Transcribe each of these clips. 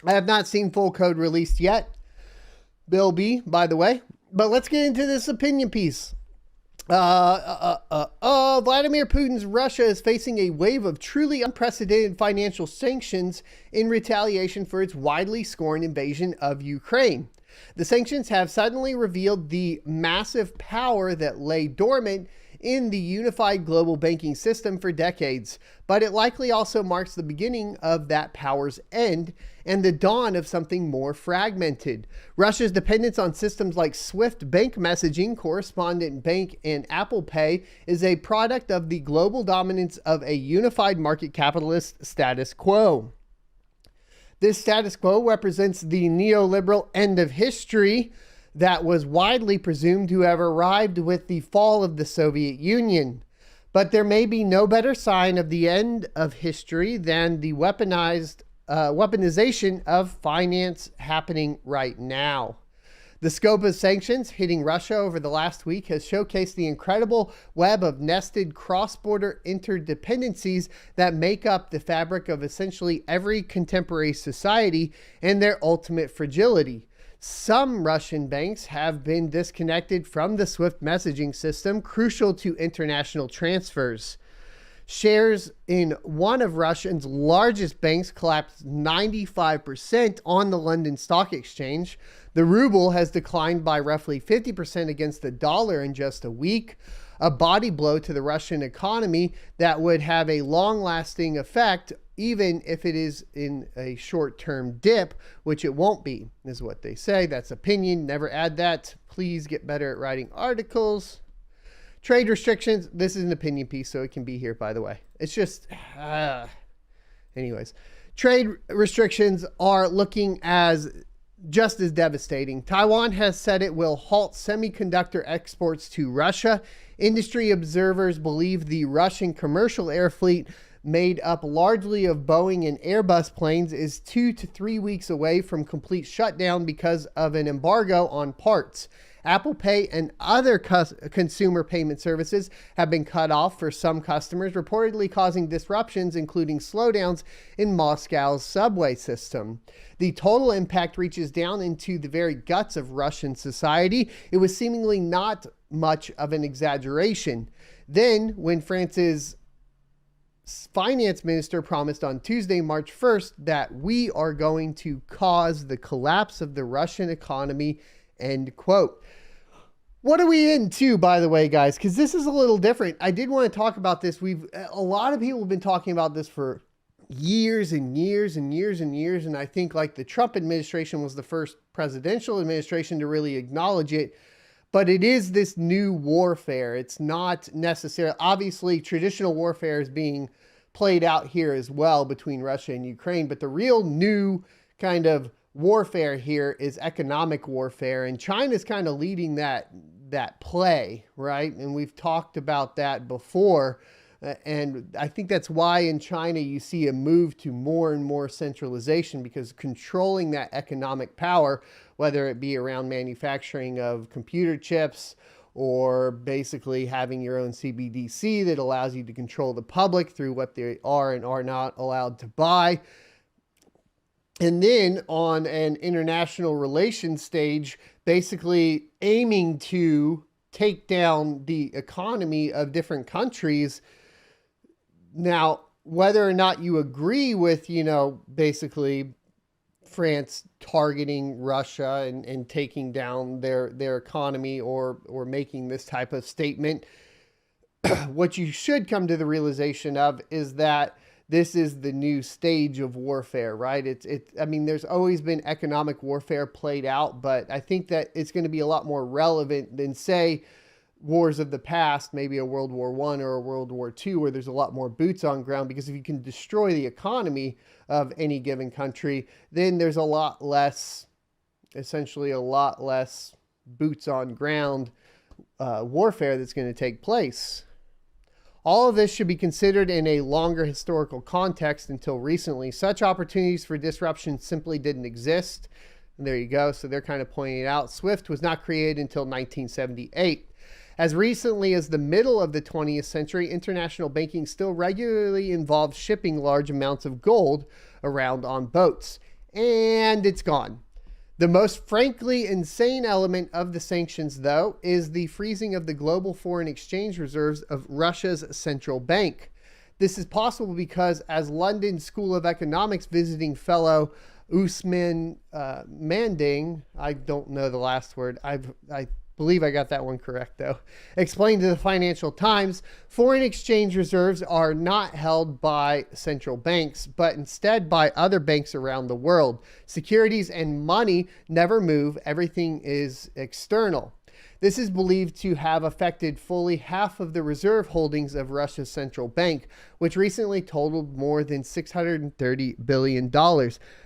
I have not seen full code released yet. Bill B, by the way. But let's get into this opinion piece. Vladimir Putin's Russia is facing a wave of truly unprecedented financial sanctions in retaliation for its widely scorned invasion of Ukraine. The sanctions have suddenly revealed the massive power that lay dormant in the unified global banking system for decades, but it likely also marks the beginning of that power's end and the dawn of something more fragmented. Russia's dependence on systems like SWIFT bank messaging, correspondent bank, and Apple Pay is a product of the global dominance of a unified market capitalist status quo. This status quo represents the neoliberal end of history that was widely presumed to have arrived with the fall of the Soviet Union. But there may be no better sign of the end of history than the weaponization of finance happening right now. The scope of sanctions hitting Russia over the last week has showcased the incredible web of nested cross-border interdependencies that make up the fabric of essentially every contemporary society and their ultimate fragility. Some Russian banks have been disconnected from the SWIFT messaging system, crucial to international transfers. Shares in one of Russia's largest banks collapsed 95% on the London Stock Exchange. The ruble has declined by roughly 50% against the dollar in just a week, a body blow to the Russian economy that would have a long-lasting effect even if it is in a short-term dip, which it won't be, is what they say. That's opinion. Never add that. Please get better at writing articles. Trade restrictions. This is an opinion piece, so it can be here, by the way. It's just... anyways. Trade restrictions are looking just as devastating. Taiwan has said it will halt semiconductor exports to Russia. Industry observers believe the Russian commercial air fleet, made up largely of Boeing and Airbus planes, is 2 to 3 weeks away from complete shutdown because of an embargo on parts. Apple Pay and other consumer payment services have been cut off for some customers, reportedly causing disruptions, including slowdowns in Moscow's subway system. The total impact reaches down into the very guts of Russian society. It was seemingly not much of an exaggeration. Then, when France's finance minister promised on Tuesday, March 1st, that we are going to cause the collapse of the Russian economy, end quote. What are we into, by the way, guys? Because this is a little different. I did want to talk about this. A lot of people have been talking about this for years and years and years and years. And I think like the Trump administration was the first presidential administration to really acknowledge it. But it is this new warfare. It's not necessarily, obviously, traditional warfare is being played out here as well between Russia and Ukraine. But the real new kind of warfare here is economic warfare. And China's kind of leading that play, right? And we've talked about that before. And I think that's why in China you see a move to more and more centralization, because controlling that economic power, whether it be around manufacturing of computer chips or basically having your own CBDC that allows you to control the public through what they are and are not allowed to buy. And then on an international relations stage, basically aiming to take down the economy of different countries. Now, whether or not you agree with, basically France targeting Russia and taking down their economy or making this type of statement, what you should come to the realization of is that this is the new stage of warfare, right? There's always been economic warfare played out, but I think that it's going to be a lot more relevant than, say, wars of the past, maybe a World War I or a World War II, where there's a lot more boots on ground, because if you can destroy the economy of any given country, then there's a lot less boots on ground warfare that's going to take place. All of this should be considered in a longer historical context. Until recently, such opportunities for disruption simply didn't exist. And there you go. So they're kind of pointing it out. SWIFT was not created until 1978. As recently as the middle of the 20th century, international banking still regularly involved shipping large amounts of gold around on boats. and it's gone. The most frankly insane element of the sanctions, though, is the freezing of the global foreign exchange reserves of Russia's central bank. This is possible because, as London School of Economics visiting fellow Usman Manding, I don't know the last word, I believe I got that one correct though, explained to the Financial Times, foreign exchange reserves are not held by central banks, but instead by other banks around the world. Securities and money never move. Everything is external. This is believed to have affected fully half of the reserve holdings of Russia's central bank, which recently totaled more than $630 billion.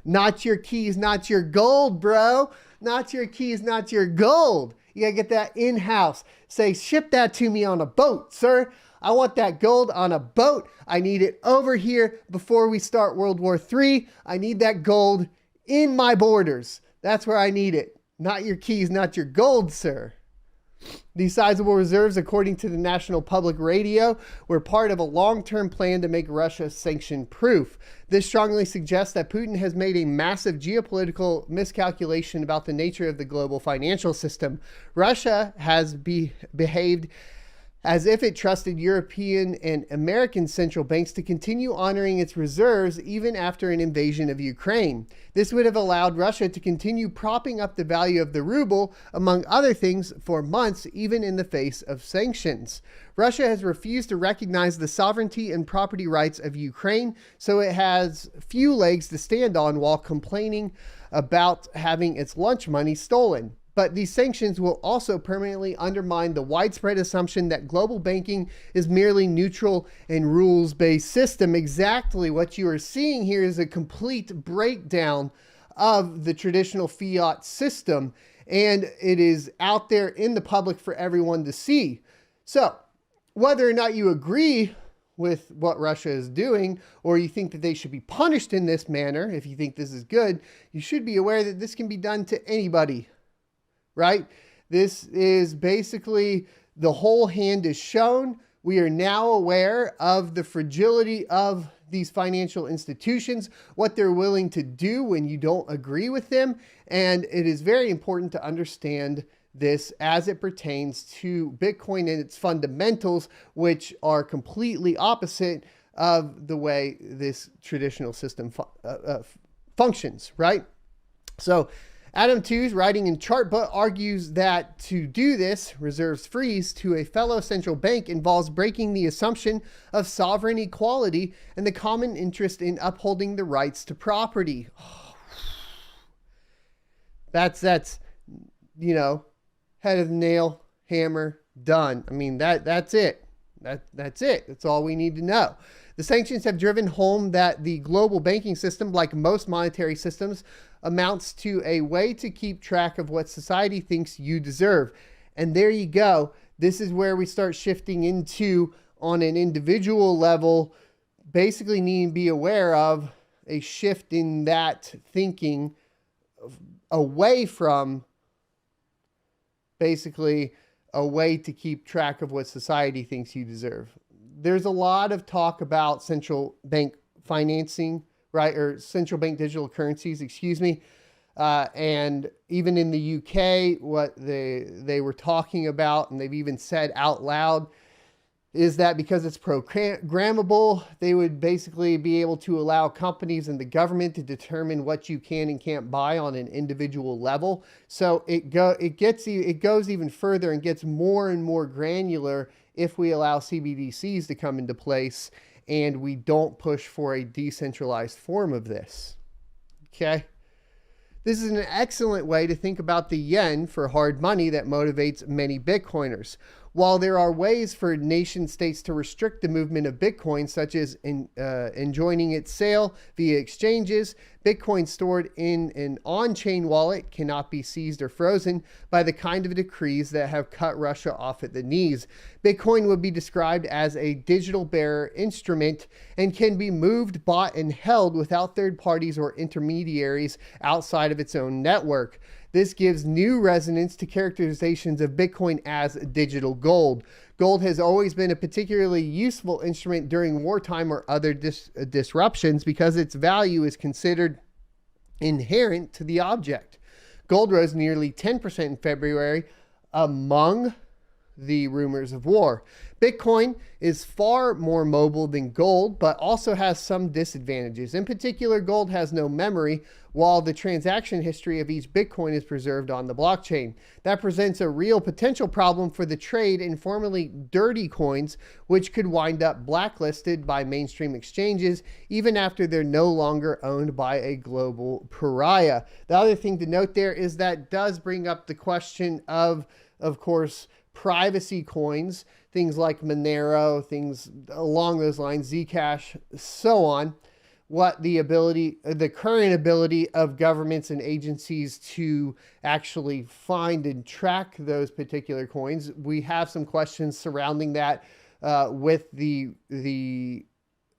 Not your keys, not your gold, bro. Not your keys, not your gold. You gotta get that in-house. Say, ship that to me on a boat, sir. I want that gold on a boat. I need it over here before we start World War III. I need that gold in my borders. That's where I need it. Not your keys, not your gold, sir. These sizable reserves, according to the National Public Radio, were part of a long-term plan to make Russia sanction-proof. This strongly suggests that Putin has made a massive geopolitical miscalculation about the nature of the global financial system. Russia has behaved as if it trusted European and American central banks to continue honoring its reserves even after an invasion of Ukraine. This would have allowed Russia to continue propping up the value of the ruble, among other things, for months, even in the face of sanctions. Russia has refused to recognize the sovereignty and property rights of Ukraine, so it has few legs to stand on while complaining about having its lunch money stolen. But these sanctions will also permanently undermine the widespread assumption that global banking is merely neutral and rules-based system. Exactly what you are seeing here is a complete breakdown of the traditional fiat system, and it is out there in the public for everyone to see. So, whether or not you agree with what Russia is doing, or you think that they should be punished in this manner, if you think this is good, you should be aware that this can be done to anybody. Right? This is basically the whole hand is shown. We are now aware of the fragility of these financial institutions, what they're willing to do when you don't agree with them. And it is very important to understand this as it pertains to Bitcoin and its fundamentals, which are completely opposite of the way this traditional system functions, right? So Adam Tooze, writing in Chartbook, argues that to do this, reserves freeze to a fellow central bank involves breaking the assumption of sovereign equality and the common interest in upholding the rights to property. That's you know, head of the nail, hammer, done. I mean, that's it. That's it. That's all we need to know. The sanctions have driven home that the global banking system, like most monetary systems, amounts to a way to keep track of what society thinks you deserve. And there you go. This is where we start shifting into, on an individual level, basically needing to be aware of a shift in that thinking away from basically a way to keep track of what society thinks you deserve. There's a lot of talk about central bank financing, right? Or central bank digital currencies, excuse me. And even in the UK, what they were talking about, and they've even said out loud, is that because it's programmable, they would basically be able to allow companies and the government to determine what you can and can't buy on an individual level. So it goes even further and gets more and more granular if we allow CBDCs to come into place and we don't push for a decentralized form of this. Okay? This is an excellent way to think about the yen for hard money that motivates many Bitcoiners. While there are ways for nation states to restrict the movement of Bitcoin, such as enjoining its sale via exchanges, Bitcoin stored in an on-chain wallet cannot be seized or frozen by the kind of decrees that have cut Russia off at the knees. Bitcoin would be described as a digital bearer instrument and can be moved, bought, and held without third parties or intermediaries outside of its own network. This gives new resonance to characterizations of Bitcoin as digital gold. Gold has always been a particularly useful instrument during wartime or other disruptions because its value is considered inherent to the object. Gold rose nearly 10% in February among the rumors of war. Bitcoin is far more mobile than gold, but also has some disadvantages. In particular, gold has no memory, while the transaction history of each Bitcoin is preserved on the blockchain. That presents a real potential problem for the trade in formerly dirty coins, which could wind up blacklisted by mainstream exchanges, even after they're no longer owned by a global pariah. The other thing to note there is that does bring up the question of course, privacy coins, things like Monero, things along those lines, Zcash, so on. What the current ability of governments and agencies to actually find and track those particular coins. We have some questions surrounding that with the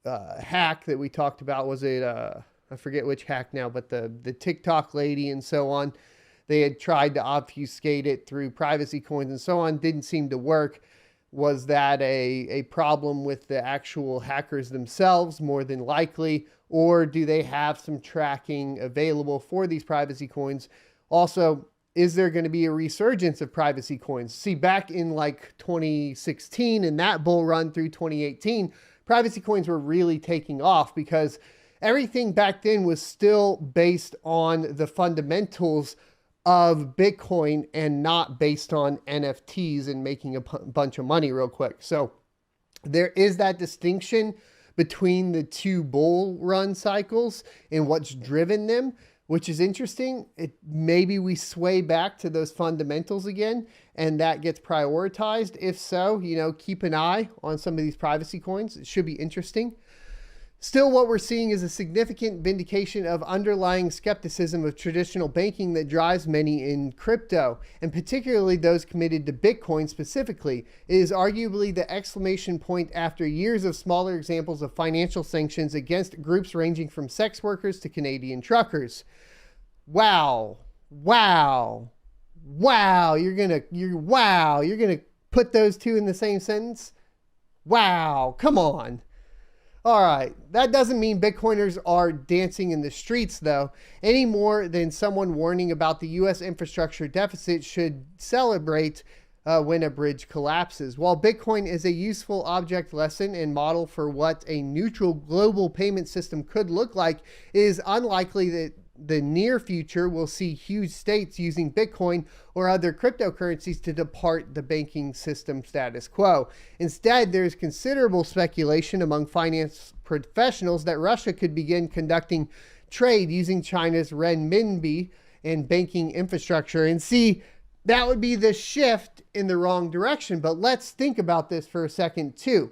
hack that we talked about. Was it, I forget which hack now, but the TikTok lady and so on. They had tried to obfuscate it through privacy coins and so on. Didn't seem to work. Was that a problem with the actual hackers themselves, more than likely? Or do they have some tracking available for these privacy coins? Also, is there going to be a resurgence of privacy coins? See, back in like 2016 and that bull run through 2018, privacy coins were really taking off because everything back then was still based on the fundamentals of Bitcoin and not based on NFTs and making a bunch of money real quick. So there is that distinction between the two bull run cycles and what's driven them, which is interesting. Maybe we sway back to those fundamentals again and that gets prioritized. If so, keep an eye on some of these privacy coins. It should be interesting. Still, what we're seeing is a significant vindication of underlying skepticism of traditional banking that drives many in crypto, and particularly those committed to Bitcoin specifically. It is arguably the exclamation point after years of smaller examples of financial sanctions against groups ranging from sex workers to Canadian truckers. Wow. You're gonna put those two in the same sentence? Wow, come on. All right, that doesn't mean Bitcoiners are dancing in the streets, though, any more than someone warning about the U.S. infrastructure deficit should celebrate when a bridge collapses. While Bitcoin is a useful object lesson and model for what a neutral global payment system could look like, it is unlikely that the near future will see huge states using Bitcoin or other cryptocurrencies to depart the banking system status quo. Instead, there is considerable speculation among finance professionals that Russia could begin conducting trade using China's renminbi and banking infrastructure. And see, that would be the shift in the wrong direction. But let's think about this for a second too.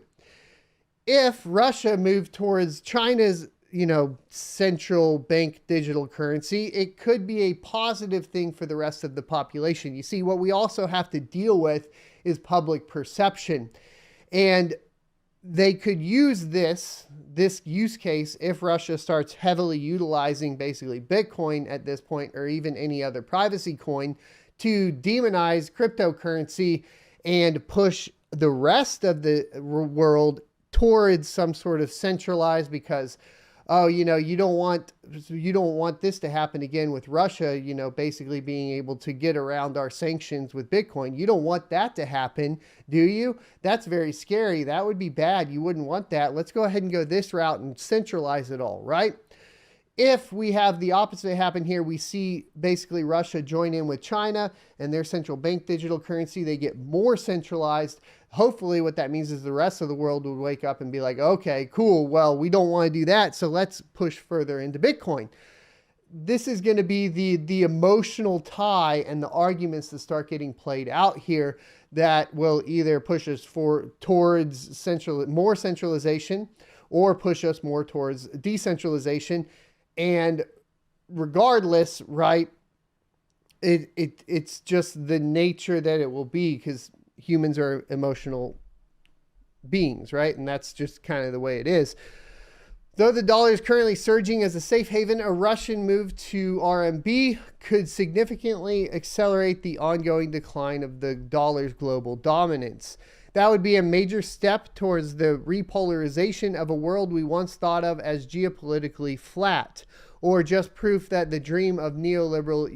If Russia moved towards China's central bank digital currency, it could be a positive thing for the rest of the population. You see, what we also have to deal with is public perception. And they could use this use case if Russia starts heavily utilizing basically Bitcoin at this point, or even any other privacy coin, to demonize cryptocurrency and push the rest of the world towards some sort of centralized, because you don't want this to happen again with Russia, basically being able to get around our sanctions with Bitcoin. You don't want that to happen, do you? That's very scary. That would be bad. You wouldn't want that. Let's go ahead and go this route and centralize it all, right? If we have the opposite happen here, we see basically Russia join in with China and their central bank digital currency. They get more centralized. Hopefully what that means is the rest of the world would wake up and be like, okay, cool. Well, we don't want to do that. So let's push further into Bitcoin. This is going to be the emotional tie and the arguments that start getting played out here that will either push us towards more centralization or push us more towards decentralization. And regardless, right, it's just the nature that it will be, because humans are emotional beings, right? And that's just kind of the way it is. Though the dollar is currently surging as a safe haven, a Russian move to RMB could significantly accelerate the ongoing decline of the dollar's global dominance. That would be a major step towards the repolarization of a world we once thought of as geopolitically flat. or just proof that the dream of neoliberal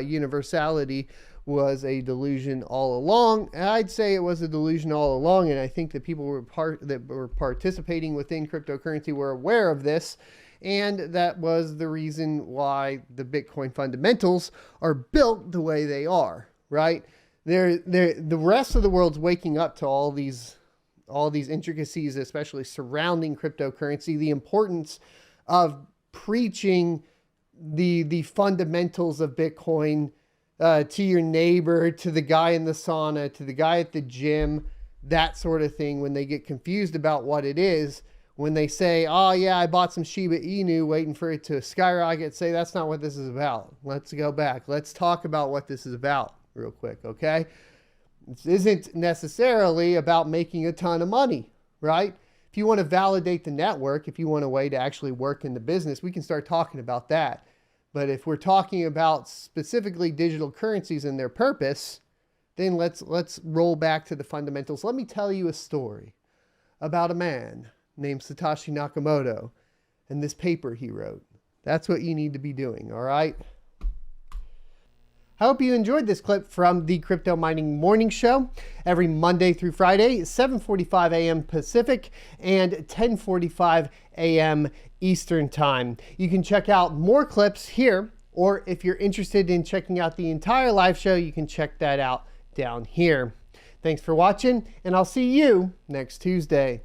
universality was a delusion all along? I'd say it was a delusion all along, and I think that people that were participating within cryptocurrency were aware of this, and that was the reason why the Bitcoin fundamentals are built the way they are, right? The rest of the world's waking up to all these intricacies, especially surrounding cryptocurrency, the importance of preaching the fundamentals of Bitcoin to your neighbor, to the guy in the sauna, to the guy at the gym, that sort of thing. When they get confused about what it is, when they say, oh yeah, I bought some Shiba Inu waiting for it to skyrocket, say that's not what this is about. Let's go back. Let's talk about what this is about real quick, okay? This isn't necessarily about making a ton of money, right? If you want to validate the network, if you want a way to actually work in the business, we can start talking about that. But if we're talking about specifically digital currencies and their purpose, then let's roll back to the fundamentals. Let me tell you a story about a man named Satoshi Nakamoto and this paper he wrote. That's what you need to be doing, all right? I hope you enjoyed this clip from the Crypto Mining Morning Show every Monday through Friday, 7:45 a.m. Pacific and 10:45 a.m. Eastern Time. You can check out more clips here, or if you're interested in checking out the entire live show, you can check that out down here. Thanks for watching, and I'll see you next Tuesday.